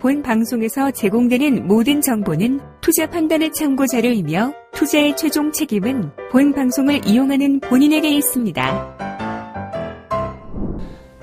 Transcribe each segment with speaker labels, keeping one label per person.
Speaker 1: 본 방송에서 제공되는 모든 정보는 투자 판단의 참고 자료이며 투자의 최종 책임은 본 방송을 이용하는 본인에게 있습니다.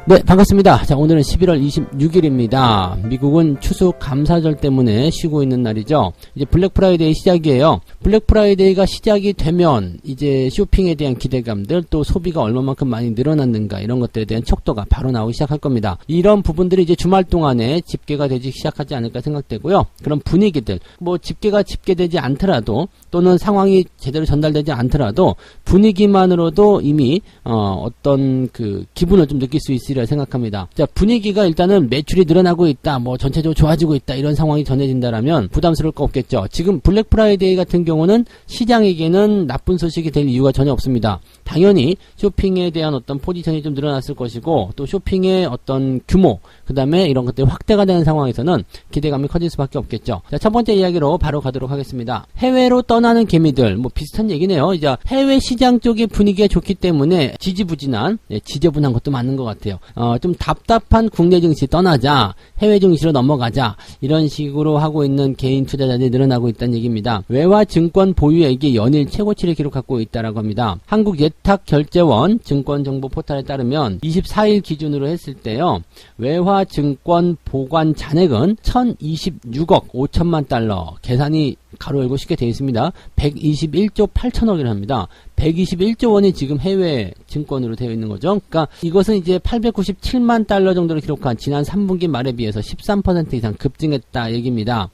Speaker 2: 네, 반갑습니다. 자, 오늘은 11월 26일입니다. 미국은 추수 감사절 때문에 쉬고 있는 날이죠. 이제 블랙 프라이데이 시작이에요. 블랙 프라이데이가 시작이 되면 이제 쇼핑에 대한 기대감들, 또 소비가 얼마만큼 많이 늘어났는가, 이런 것들에 대한 척도가 바로 나오기 시작할 겁니다. 이런 부분들이 이제 주말 동안에 집계가 되기 시작하지 않을까 생각되고요. 그런 분위기들, 뭐 집계가 집계되지 않더라도, 또는 상황이 제대로 전달되지 않더라도 분위기만으로도 이미 어떤 그 기분을 좀 느낄 수 있으리라 생각합니다. 자, 분위기가 일단은 매출이 늘어나고 있다, 뭐 전체적으로 좋아지고 있다, 이런 상황이 전해진다라면 부담스러울 거 없겠죠. 지금 블랙 프라이데이 같은 경우는 시장에게는 나쁜 소식이 될 이유가 전혀 없습니다. 당연히 쇼핑에 대한 어떤 포지션이 좀 늘어났을 것이고, 또 쇼핑의 어떤 규모, 그 다음에 이런 것들이 확대가 되는 상황에서는 기대감이 커질 수밖에 없겠죠. 자, 첫 번째 이야기로 바로 가도록 하겠습니다. 해외로 떠나는 개미들, 뭐 비슷한 얘기네요. 이제 해외 시장 쪽의 분위기가 좋기 때문에 지지부진한, 지저분한 것도 맞는 것 같아요. 좀 답답한 국내 증시 떠나자, 해외 증시로 넘어가자, 이런 식으로 하고 있는 개인 투자자들이 늘어나고 있다는 얘기입니다. 외화 증권 보유액이 연일 최고치를 기록하고 있다라고 합니다. 한국예탁결제원 증권정보 포털에 따르면 24일 기준으로 했을 때요, 외화 증권 보관 잔액은 1026억 5천만 달러, 계산이 가로 열고 쉽게 되어 있습니다. 121조 8천억이라 합니다. 121조 원이 지금 해외 증권으로 되어 있는 거죠. 그러니까 이것은 이제 897만 달러 정도를 기록한 지난 3분기 말에 비해서 13% 이상 급증했다 얘기입니다.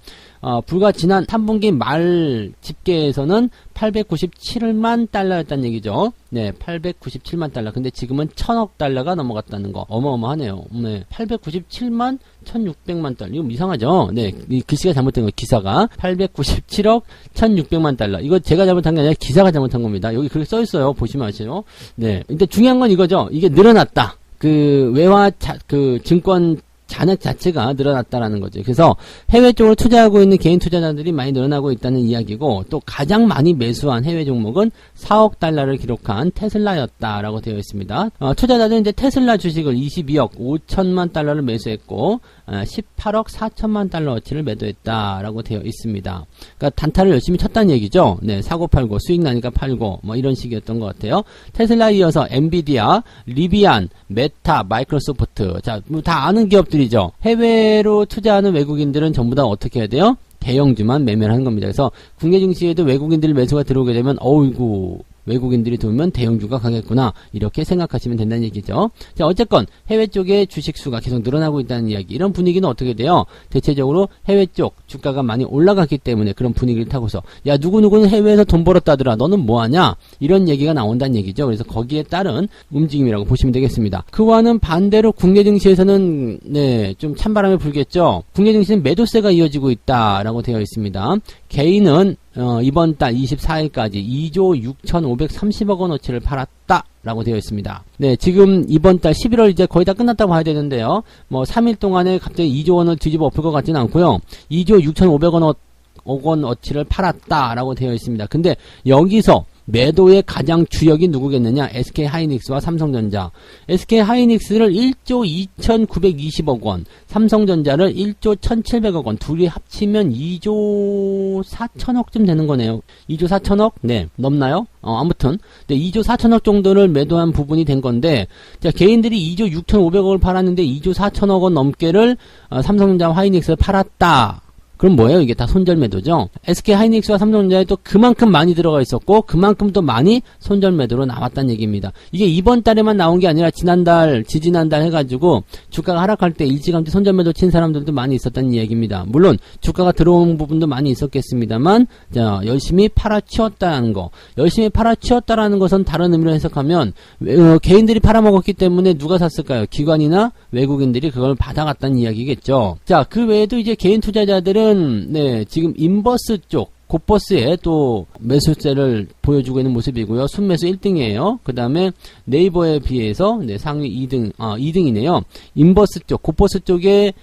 Speaker 2: 불과 지난 3분기 말 집계에서는 897만 달러였다는 얘기죠. 네, 897만 달러. 근데 지금은 1000억 달러가 넘어갔다는 거. 어마어마하네요. 네, 897만 1600만 달러. 이거 이상하죠? 네, 이 글씨가 잘못된 거, 기사가. 897억 1600만 달러. 이거 제가 잘못한 게 아니라 기사가 잘못한 겁니다. 여기 그렇게 써있어요. 보시면 아시죠? 네. 근데 중요한 건 이거죠. 이게 늘어났다. 그 외화 증권 잔액 자체가 늘어났다라는 거죠. 그래서 해외 쪽으로 투자하고 있는 개인 투자자들이 많이 늘어나고 있다는 이야기고, 또 가장 많이 매수한 해외 종목은 4억 달러를 기록한 테슬라였다라고 되어 있습니다. 투자자들은 이제 테슬라 주식을 22억 5천만 달러를 매수했고, 18억 4천만 달러어치를 매도했다라고 되어 있습니다. 그러니까 단타를 열심히 쳤다는 얘기죠. 네, 사고 팔고 수익 나니까 팔고 뭐 이런 식이었던 것 같아요. 테슬라 이어서 엔비디아, 리비안, 메타, 마이크로소프트, 자, 뭐 다 아는 기업들이죠. 해외로 투자하는 외국인들은 전부 다 어떻게 해야 돼요? 대형주만 매매를 하는 겁니다. 그래서 국내 증시에도 외국인들 매수가 들어오게 되면 어이구, 외국인들이 들어오면 대형주가 가겠구나, 이렇게 생각하시면 된다는 얘기죠. 자, 어쨌건 해외 쪽의 주식수가 계속 늘어나고 있다는 이야기. 이런 분위기는 어떻게 돼요? 대체적으로 해외 쪽 주가가 많이 올라갔기 때문에 그런 분위기를 타고서, 야, 누구누구는 해외에서 돈 벌었다더라, 너는 뭐하냐, 이런 얘기가 나온다는 얘기죠. 그래서 거기에 따른 움직임이라고 보시면 되겠습니다. 그와는 반대로 국내 증시에서는 네, 좀 찬바람이 불겠죠. 국내 증시는 매도세가 이어지고 있다라고 되어 있습니다. 개인은 이번 달 24일까지 2조 6,530억 원어치를 팔았다라고 되어 있습니다. 네, 지금 이번 달 11월 이제 거의 다 끝났다고 봐야 되는데요. 뭐 3일 동안에 갑자기 2조 원을 뒤집어 엎을 것 같지는 않고요. 2조 6,500억 원어치를 팔았다라고 되어 있습니다. 근데 여기서 매도의 가장 주역이 누구겠느냐? SK하이닉스와 삼성전자. SK하이닉스를 1조 2,920억 원, 삼성전자를 1조 1,700억 원, 둘이 합치면 2조 4천억쯤 되는 거네요. 2조 4천억? 네, 넘나요? 아무튼 네, 2조 4천억 정도를 매도한 부분이 된 건데, 자, 개인들이 2조 6,500억을 팔았는데 2조 4천억 원 넘게를 삼성전자 하이닉스를 팔았다. 그럼 뭐예요? 이게 다 손절 매도죠. SK하이닉스와 삼성전자에 또 그만큼 많이 들어가 있었고, 그만큼 또 많이 손절 매도로 나왔다는 얘기입니다. 이게 이번 달에만 나온 게 아니라 지난달, 지지난달 해가지고 주가가 하락할 때 일찌감치 손절 매도 친 사람들도 많이 있었다는 얘기입니다. 물론 주가가 들어온 부분도 많이 있었겠습니다만, 자, 열심히 팔아치웠다는 거. 열심히 팔아치웠다라는 것은 다른 의미로 해석하면 개인들이 팔아먹었기 때문에 누가 샀을까요? 기관이나 외국인들이 그걸 받아갔다는 이야기겠죠. 자, 그 외에도 이제 개인 투자자들은 네, 지금 인버스 쪽, 곧버스에 또 매수세를 보여주고 있는 모습이고요. 순매수 1등이에요. 그 다음에 네이버에 비해서 네, 상위 2등이네요. 인버스 쪽, 곧버스 쪽에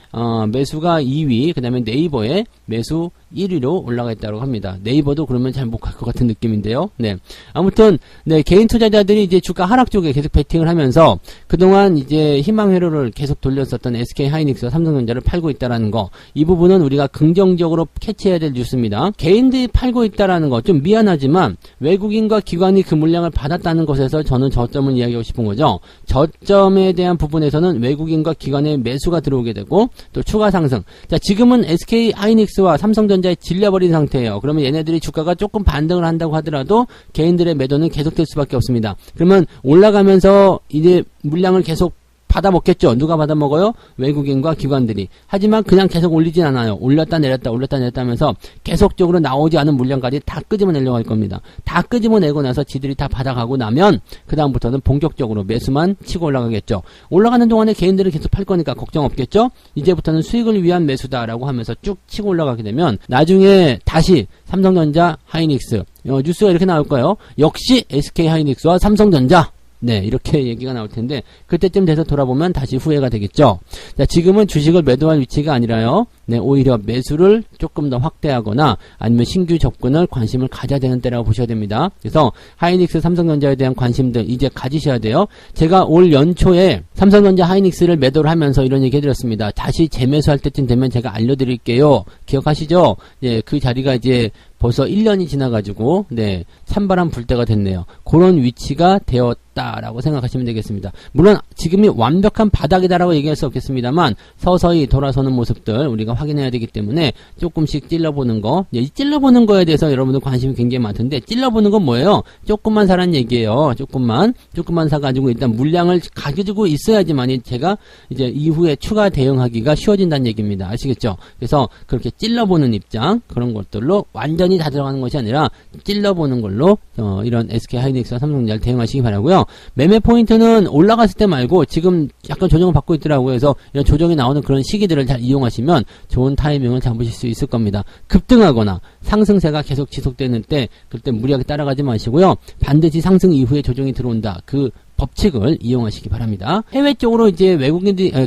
Speaker 2: 매수가 2위, 그 다음에 네이버에 매수 1위로 올라가 있다고 합니다. 네이버도 그러면 잘 못 갈 것 같은 느낌인데요. 네. 아무튼, 네, 개인 투자자들이 이제 주가 하락 쪽에 계속 베팅을 하면서 그동안 이제 희망 회로를 계속 돌렸었던 SK 하이닉스와 삼성전자를 팔고 있다라는 거. 이 부분은 우리가 긍정적으로 캐치해야 될 뉴스입니다. 개인들이 팔고 있다라는 거 좀 미안하지만 외국인과 기관이 그 물량을 받았다는 것에서 저는 저점을 이야기하고 싶은 거죠. 저점에 대한 부분에서는 외국인과 기관의 매수가 들어오게 되고 또 추가 상승. 자, 지금은 SK 하이닉스와 삼성전자에 질려버린 상태예요. 그러면 얘네들이 주가가 조금 반등을 한다고 하더라도 개인들의 매도는 계속될 수밖에 없습니다. 그러면 올라가면서 이제 물량을 계속 받아먹겠죠. 누가 받아먹어요? 외국인과 기관들이. 하지만 그냥 계속 올리진 않아요. 올렸다 내렸다 하면서 계속적으로 나오지 않은 물량까지 다 끄집어내려고 할 겁니다. 다 끄집어내고 나서 지들이 다 받아가고 나면 그 다음부터는 본격적으로 매수만 치고 올라가겠죠. 올라가는 동안에 개인들은 계속 팔 거니까 걱정 없겠죠. 이제부터는 수익을 위한 매수다라고 하면서 쭉 치고 올라가게 되면 나중에 다시 삼성전자, 하이닉스 뉴스가 이렇게 나올 거예요. 역시 SK 하이닉스와 삼성전자. 네, 이렇게 얘기가 나올 텐데 그때쯤 돼서 돌아보면 다시 후회가 되겠죠. 자, 지금은 주식을 매도할 위치가 아니라요. 네, 오히려 매수를 조금 더 확대하거나 아니면 신규 접근을 관심을 가져야 되는 때라고 보셔야 됩니다. 그래서 하이닉스, 삼성전자에 대한 관심들 이제 가지셔야 돼요. 제가 올 연초에 삼성전자, 하이닉스를 매도를 하면서 이런 얘기 해드렸습니다. 다시 재매수할 때쯤 되면 제가 알려드릴게요. 기억하시죠? 네, 그 자리가 이제 벌써 1년이 지나가지고 네, 찬바람 불 때가 됐네요. 그런 위치가 되었다라고 생각하시면 되겠습니다. 물론 지금이 완벽한 바닥이다라고 얘기할 수 없겠습니다만 서서히 돌아서는 모습들 우리가 확인해야 되기 때문에 조금씩 찔러보는 거. 이 찔러보는 거에 대해서 여러분들 관심이 굉장히 많던데 찔러보는 건 뭐예요? 조금만 사란 얘기예요. 조금만 사가지고 일단 물량을 가지고 있어야지만이 제가 이제 이후에 추가 대응하기가 쉬워진다는 얘기입니다. 아시겠죠? 그래서 그렇게 찔러보는 입장 그런 것들로 완전히 다 들어가는 것이 아니라 찔러보는 걸로 이런 SK 하이닉스와 삼성전자를 대응하시기 바라고요. 매매 포인트는 올라갔을 때 말고 지금 약간 조정을 받고 있더라고요. 그래서 이런 조정이 나오는 그런 시기들을 잘 이용하시면 좋은 타이밍을 잡으실 수 있을 겁니다. 급등하거나 상승세가 계속 지속되는 때 그때 무리하게 따라가지 마시고요. 반드시 상승 이후에 조정이 들어온다. 그 법칙을 이용하시기 바랍니다. 해외 쪽으로 이제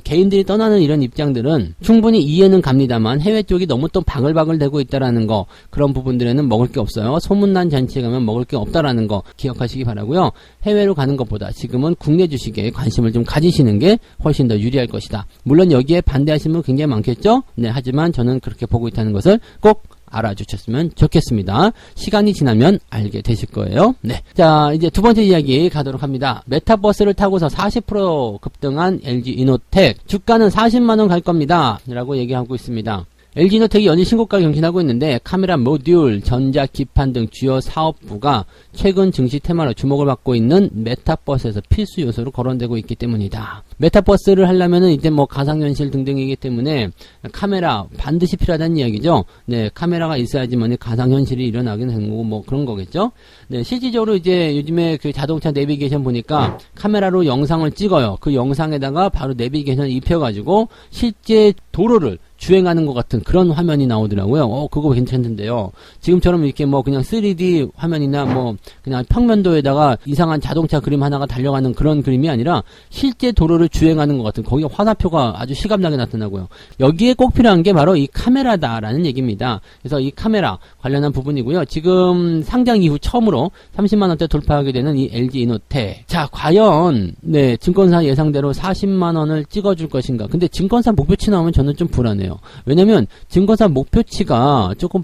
Speaker 2: 개인들이 떠나는 이런 입장들은 충분히 이해는 갑니다만 해외 쪽이 너무 또 바글바글 되고 있다라는 거 그런 부분들에는 먹을 게 없어요. 소문난 잔치에 가면 먹을 게 없다라는 거 기억하시기 바라고요. 해외로 가는 것보다 지금은 국내 주식에 관심을 좀 가지시는 게 훨씬 더 유리할 것이다. 물론 여기에 반대하시는 분 굉장히 많겠죠? 네, 하지만 저는 그렇게 보고 있다는 것을 꼭 알아주셨으면 좋겠습니다. 시간이 지나면 알게 되실 거예요. 네. 자, 이제 두 번째 이야기 가도록 합니다. 메타버스를 타고서 40% 급등한 LG 이노텍. 주가는 40만원 갈 겁니다. 라고 얘기하고 있습니다. LG 이노텍이 연일 신고가를 경신하고 있는데 카메라 모듈, 전자 기판 등 주요 사업부가 최근 증시 테마로 주목을 받고 있는 메타버스에서 필수 요소로 거론되고 있기 때문이다. 메타버스를 하려면은 이제 뭐 가상현실 등등이기 때문에 카메라 반드시 필요하다는 이야기죠. 네, 카메라가 있어야지만 가상현실이 일어나게 되는 거고 뭐 그런 거겠죠. 네, 실질적으로 이제 요즘에 그 자동차 내비게이션 보니까 카메라로 영상을 찍어요. 그 영상에다가 바로 내비게이션을 입혀가지고 실제 도로를 주행하는 것 같은 그런 화면이 나오더라고요. 그거 괜찮던데요. 지금처럼 이렇게 뭐 그냥 3D 화면이나 뭐 그냥 평면도에다가 이상한 자동차 그림 하나가 달려가는 그런 그림이 아니라 실제 도로를 주행하는 것 같은 거기에 화살표가 아주 실감나게 나타나고요. 여기에 꼭 필요한 게 바로 이 카메라다라는 얘기입니다. 그래서 이 카메라 관련한 부분이고요. 지금 상장 이후 처음으로 30만원대 돌파하게 되는 이 LG 이노텍. 자, 과연 네, 증권사 예상대로 40만원을 찍어줄 것인가. 근데 증권사 목표치 나오면 저는 좀 불안해요. 왜냐면 증권사 목표치가 조금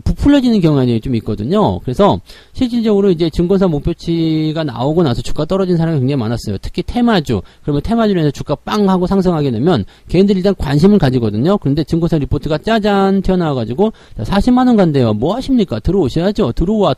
Speaker 2: 부풀려지는 경향이 좀 있거든요. 그래서 실질적으로 이제 증권사 목표치가 나오고 나서 주가 떨어진 사람이 굉장히 많았어요. 특히 테마주. 그러면 테마주로 해서 주가 빵 하고 상승하게 되면 개인들이 일단 관심을 가지거든요. 그런데 증권사 리포트가 짜잔 튀어나와가지고 40만원 간대요. 뭐 하십니까? 들어오셔야죠. 들어와.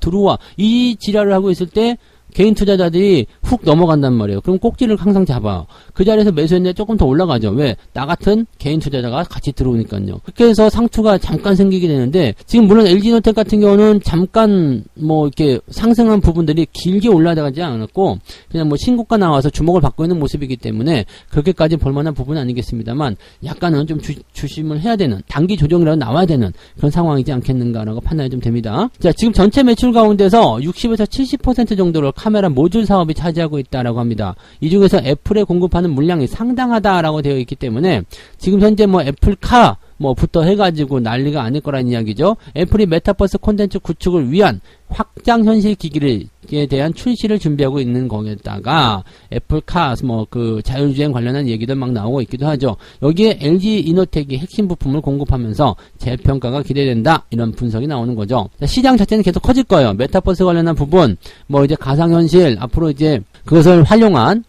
Speaker 2: 이 지랄을 하고 있을 때 개인 투자자들이 훅 넘어간단 말이에요. 그럼 꼭지를 항상 잡아요. 그 자리에서 매수했는데 조금 더 올라가죠. 왜? 나 같은 개인 투자자가 같이 들어오니까요. 그렇게 해서 상투가 잠깐 생기게 되는데 지금 물론 LG이노텍 같은 경우는 잠깐 뭐 이렇게 상승한 부분들이 길게 올라가지 않았고 그냥 뭐 신고가 나와서 주목을 받고 있는 모습이기 때문에 그렇게까지 볼만한 부분은 아니겠습니다만 약간은 좀 조심을 해야 되는 단기 조정이라도 나와야 되는 그런 상황이지 않겠는가라고 판단이 좀 됩니다. 자, 지금 전체 매출 가운데서 60에서 70% 정도를 카메라 모듈 사업이 차지하고 있다라고 합니다. 이 중에서 애플에 공급하는 물량이 상당하다라고 되어 있기 때문에 지금 현재 뭐 애플카 붙어 해가지고 난리가 아닐 거란 이야기죠. 애플이 메타버스 콘텐츠 구축을 위한 확장 현실 기기에 대한 출시를 준비하고 있는 거에다가 애플카 그 자율주행 관련한 얘기들 막 나오고 있기도 하죠. 여기에 LG 이노텍이 핵심 부품을 공급하면서 재평가가 기대된다, 이런 분석이 나오는 거죠. 시장 자체는 계속 커질 거예요. 메타버스 관련한 부분, 이제 가상현실, 앞으로 이제 그것을 활용한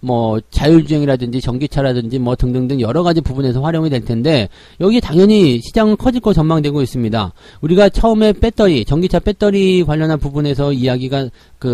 Speaker 2: 자율주행이라든지 전기차라든지 등등등 여러 가지 부분에서 활용이 될 텐데, 여기 당연히 시장은 커질 거 전망되고 있습니다. 우리가 처음에 배터리, 전기차 배터리 관련한 부분에서 이야기가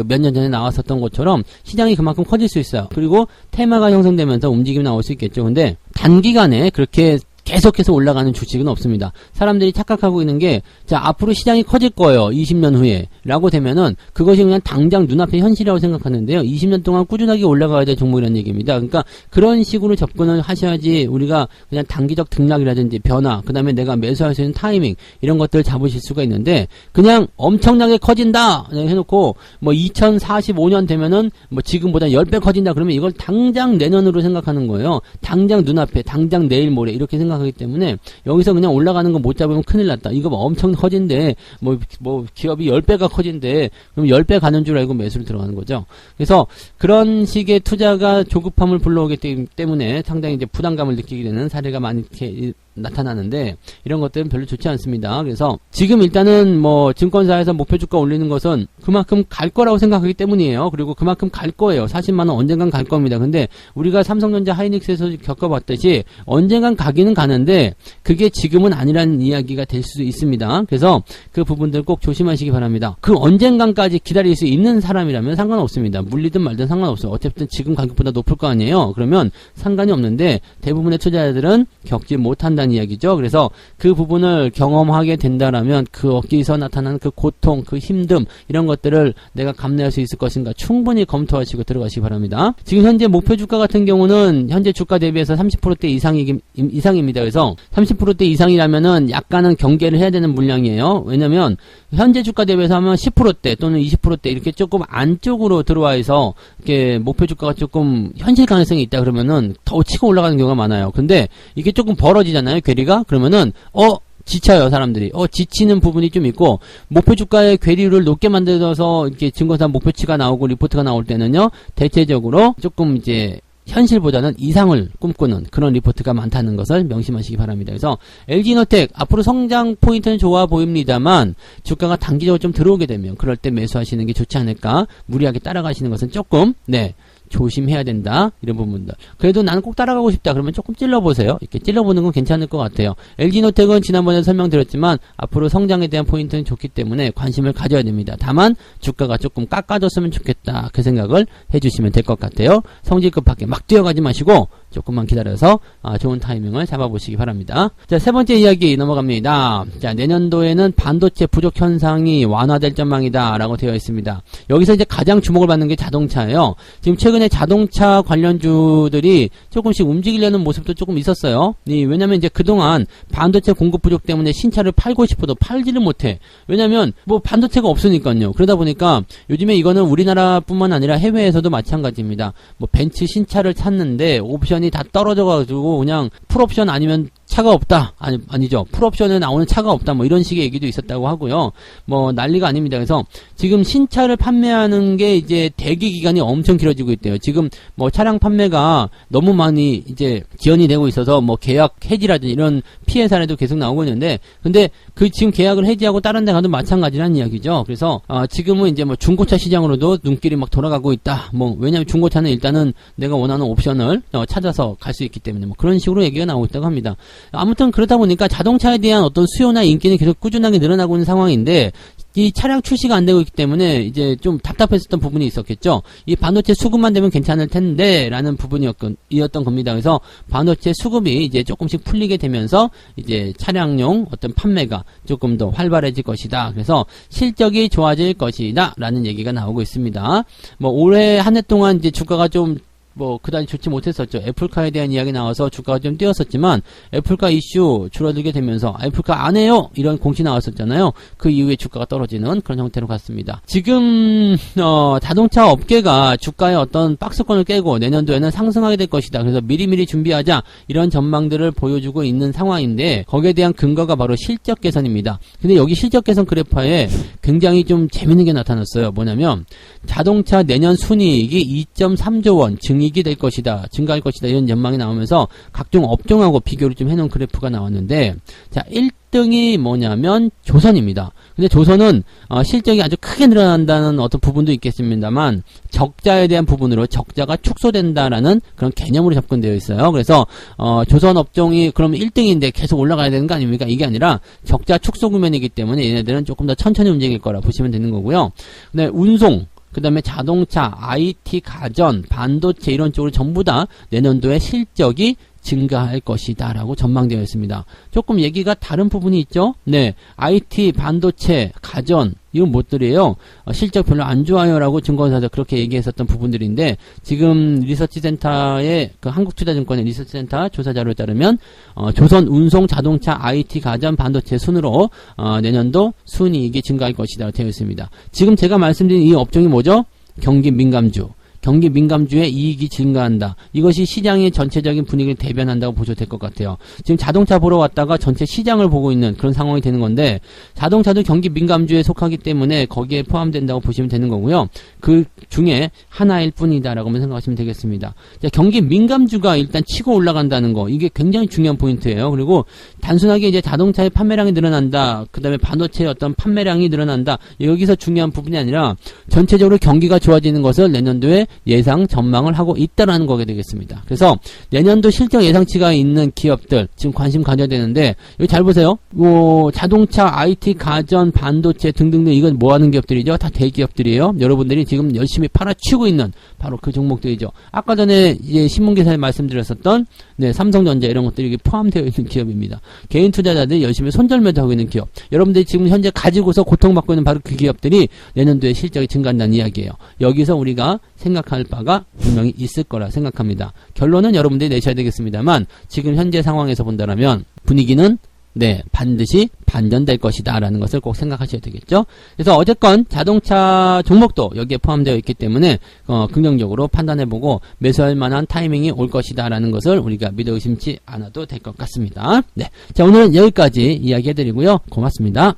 Speaker 2: 몇 년 전에 나왔었던 것처럼 시장이 그만큼 커질 수 있어요. 그리고 테마가 형성되면서 움직임이 나올 수 있겠죠. 근데 단기간에 그렇게 계속해서 올라가는 주식은 없습니다. 사람들이 착각하고 있는 게, 앞으로 시장이 커질 거예요. 20년 후에. 라고 되면은, 그것이 그냥 당장 눈앞의 현실이라고 생각하는데요. 20년 동안 꾸준하게 올라가야 될 종목이라는 얘기입니다. 그러니까, 그런 식으로 접근을 하셔야지, 우리가 그냥 단기적 등락이라든지 변화, 그 다음에 내가 매수할 수 있는 타이밍, 이런 것들을 잡으실 수가 있는데, 그냥 엄청나게 커진다! 해놓고, 2045년 되면은, 지금보다 10배 커진다. 그러면 이걸 당장 내년으로 생각하는 거예요. 당장 눈앞에, 당장 내일 모레, 이렇게 생각하기 때문에 여기서 그냥 올라가는 거 못 잡으면 큰일 났다. 이거 엄청 커진데 기업이 10배가 커진데 그럼 10배 가는 줄 알고 매수를 들어가는 거죠. 그래서 그런 식의 투자가 조급함을 불러오기 때문에 상당히 이제 부담감을 느끼게 되는 사례가 많이 이렇게 나타나는데, 이런 것들은 별로 좋지 않습니다. 그래서 지금 일단은 증권사에서 목표 주가 올리는 것은 그만큼 갈 거라고 생각하기 때문이에요. 그리고 그만큼 갈 거예요. 40만원 언젠간 갈 겁니다. 근데 우리가 삼성전자 하이닉스에서 겪어봤듯이 언젠간 가기는 가는데 그게 지금은 아니라는 이야기가 될 수 있습니다. 그래서 그 부분들 꼭 조심하시기 바랍니다. 그 언젠간까지 기다릴 수 있는 사람이라면 상관없습니다. 물리든 말든 상관없어요. 어쨌든 지금 가격보다 높을 거 아니에요. 그러면 상관이 없는데, 대부분의 투자자들은 겪지 못한다는 이야기죠. 그래서 그 부분을 경험하게 된다라면 거기서 나타나는 그 고통, 그 힘듦, 이런 것들을 내가 감내할 수 있을 것인가 충분히 검토하시고 들어가시기 바랍니다. 지금 현재 목표 주가 같은 경우는 현재 주가 대비해서 30%대 이상입니다. 그래서 30%대 이상이라면은 약간은 경계를 해야 되는 물량이에요. 왜냐면 현재 주가 대비해서 하면 10%대 또는 20%대 이렇게 조금 안쪽으로 들어와 있어 이렇게 목표 주가가 조금 현실 가능성이 있다 그러면은 더 치고 올라가는 경우가 많아요. 근데 이게 조금 벌어지잖아요, 괴리가. 그러면은 지쳐요, 사람들이. 지치는 부분이 좀 있고, 목표 주가의 괴리를 높게 만들어서 이렇게 증권사 목표치가 나오고 리포트가 나올 때는요, 대체적으로 조금 이제 현실보다는 이상을 꿈꾸는 그런 리포트가 많다는 것을 명심하시기 바랍니다. 그래서 LG이노텍 앞으로 성장 포인트는 좋아 보입니다만 주가가 단기적으로 좀 들어오게 되면 그럴 때 매수하시는 게 좋지 않을까. 무리하게 따라가시는 것은 조금 조심해야 된다, 이런 부분들. 그래도 나는 꼭 따라가고 싶다 그러면 조금 찔러보세요. 이렇게 찔러보는 건 괜찮을 것 같아요. LG이노텍은 지난번에 설명드렸지만 앞으로 성장에 대한 포인트는 좋기 때문에 관심을 가져야 됩니다. 다만 주가가 조금 깎아줬으면 좋겠다, 그 생각을 해주시면 될 것 같아요. 성질 급하게 막 뛰어가지 마시고 조금만 기다려서 좋은 타이밍을 잡아보시기 바랍니다. 자, 세 번째 이야기 넘어갑니다. 자, 내년도에는 반도체 부족 현상이 완화될 전망이다 라고 되어 있습니다. 여기서 이제 가장 주목을 받는 게 자동차예요. 지금 최근에 자동차 관련주들이 조금씩 움직이려는 모습도 조금 있었어요. 왜냐면 이제 그동안 반도체 공급 부족 때문에 신차를 팔고 싶어도 팔지를 못해. 왜냐면 반도체가 없으니까요. 그러다 보니까 요즘에 이거는 우리나라뿐만 아니라 해외에서도 마찬가지입니다. 벤츠 신차를 샀는데 옵션이 다 떨어져가지고 그냥 풀옵션 아니면 차가 없다. 아니죠. 풀옵션에 나오는 차가 없다. 이런 식의 얘기도 있었다고 하고요. 난리가 아닙니다. 그래서 지금 신차를 판매하는 게 이제 대기 기간이 엄청 길어지고 있대요. 지금 차량 판매가 너무 많이 이제 지연이 되고 있어서 계약 해지라든지 이런 피해 사례도 계속 나오고 있는데, 근데 그 지금 계약을 해지하고 다른 데 가도 마찬가지라는 이야기죠. 그래서 지금은 이제 중고차 시장으로도 눈길이 막 돌아가고 있다. 왜냐면 중고차는 일단은 내가 원하는 옵션을 찾아서 갈 수 있기 때문에 그런 식으로 얘기가 나오고 있다고 합니다. 아무튼 그러다 보니까 자동차에 대한 어떤 수요나 인기는 계속 꾸준하게 늘어나고 있는 상황인데, 이 차량 출시가 안 되고 있기 때문에 이제 좀 답답했었던 부분이 있었겠죠. 이 반도체 수급만 되면 괜찮을 텐데 라는 부분이었던 겁니다. 그래서 반도체 수급이 이제 조금씩 풀리게 되면서 이제 차량용 어떤 판매가 조금 더 활발해질 것이다. 그래서 실적이 좋아질 것이다 라는 얘기가 나오고 있습니다. 올해 한 해 동안 이제 주가가 좀 그다지 좋지 못했었죠. 애플카에 대한 이야기 나와서 주가가 좀 뛰었었지만 애플카 이슈 줄어들게 되면서 애플카 안 해요 이런 공시 나왔었잖아요. 그 이후에 주가가 떨어지는 그런 형태로 갔습니다. 지금 자동차 업계가 주가의 어떤 박스권을 깨고 내년도에는 상승하게 될 것이다. 그래서 미리미리 준비하자 이런 전망들을 보여주고 있는 상황인데 거기에 대한 근거가 바로 실적 개선입니다. 근데 여기 실적 개선 그래프에 굉장히 좀 재밌는 게 나타났어요. 뭐냐면 자동차 내년 순이익이 2.3조 원 증이익이 될 것이다. 증가할 것이다. 이런 전망이 나오면서 각종 업종하고 비교를 좀 해놓은 그래프가 나왔는데 자 1등이 뭐냐면 조선입니다. 근데 조선은 실적이 아주 크게 늘어난다는 어떤 부분도 있겠습니다만 적자에 대한 부분으로 적자가 축소된다라는 그런 개념으로 접근되어 있어요. 그래서 조선 업종이 그러면 1등인데 계속 올라가야 되는 거 아닙니까? 이게 아니라 적자 축소 국면이기 때문에 얘네들은 조금 더 천천히 움직일 거라 보시면 되는 거고요. 근데 운송 그 다음에 자동차, IT, 가전, 반도체 이런 쪽으로 전부 다 내년도에 실적이 증가할 것이다 라고 전망되어 있습니다. 조금 얘기가 다른 부분이 있죠. 네, IT, 반도체, 가전 이건 못들이에요. 실적 별로 안 좋아요 라고 증권사에서 그렇게 얘기했었던 부분들인데 지금 리서치센터의 그 한국투자증권의 리서치센터 조사 자료에 따르면 조선, 운송, 자동차, IT, 가전, 반도체 순으로 내년도 순이익이 증가할 것이다 되어 있습니다. 지금 제가 말씀드린 이 업종이 뭐죠? 경기 민감주. 경기 민감주의 이익이 증가한다. 이것이 시장의 전체적인 분위기를 대변한다고 보셔도 될 것 같아요. 지금 자동차 보러 왔다가 전체 시장을 보고 있는 그런 상황이 되는 건데 자동차도 경기 민감주에 속하기 때문에 거기에 포함된다고 보시면 되는 거고요. 그 중에 하나일 뿐이다라고 생각하시면 되겠습니다. 자, 경기 민감주가 일단 치고 올라간다는 거 이게 굉장히 중요한 포인트예요. 그리고 단순하게 이제 자동차의 판매량이 늘어난다. 그 다음에 반도체의 어떤 판매량이 늘어난다. 여기서 중요한 부분이 아니라 전체적으로 경기가 좋아지는 것을 내년도에 예상 전망을 하고 있다라는 거게 되겠습니다. 그래서 내년도 실적 예상치가 있는 기업들 지금 관심 가져야 되는데 여기 잘 보세요. 자동차, IT, 가전, 반도체 등등등 이건 뭐 하는 기업들이죠? 다 대기업들이에요. 여러분들이 지금 열심히 팔아치우고 있는 바로 그 종목들이죠. 아까 전에 이제 신문기사에 말씀드렸었던 삼성전자 이런 것들이 포함되어 있는 기업입니다. 개인 투자자들이 열심히 손절매도 하고 있는 기업. 여러분들이 지금 현재 가지고서 고통받고 있는 바로 그 기업들이 내년도에 실적이 증가한다는 이야기예요. 여기서 우리가 생각할 바가 분명히 있을 거라 생각합니다. 결론은 여러분들이 내셔야 되겠습니다만 지금 현재 상황에서 본다면 분위기는 반드시 반전될 것이다 라는 것을 꼭 생각하셔야 되겠죠. 그래서 어쨌건 자동차 종목도 여기에 포함되어 있기 때문에 긍정적으로 판단해보고 매수할 만한 타이밍이 올 것이다 라는 것을 우리가 믿어 의심치 않아도 될 것 같습니다. 자, 오늘은 여기까지 이야기해드리고요. 고맙습니다.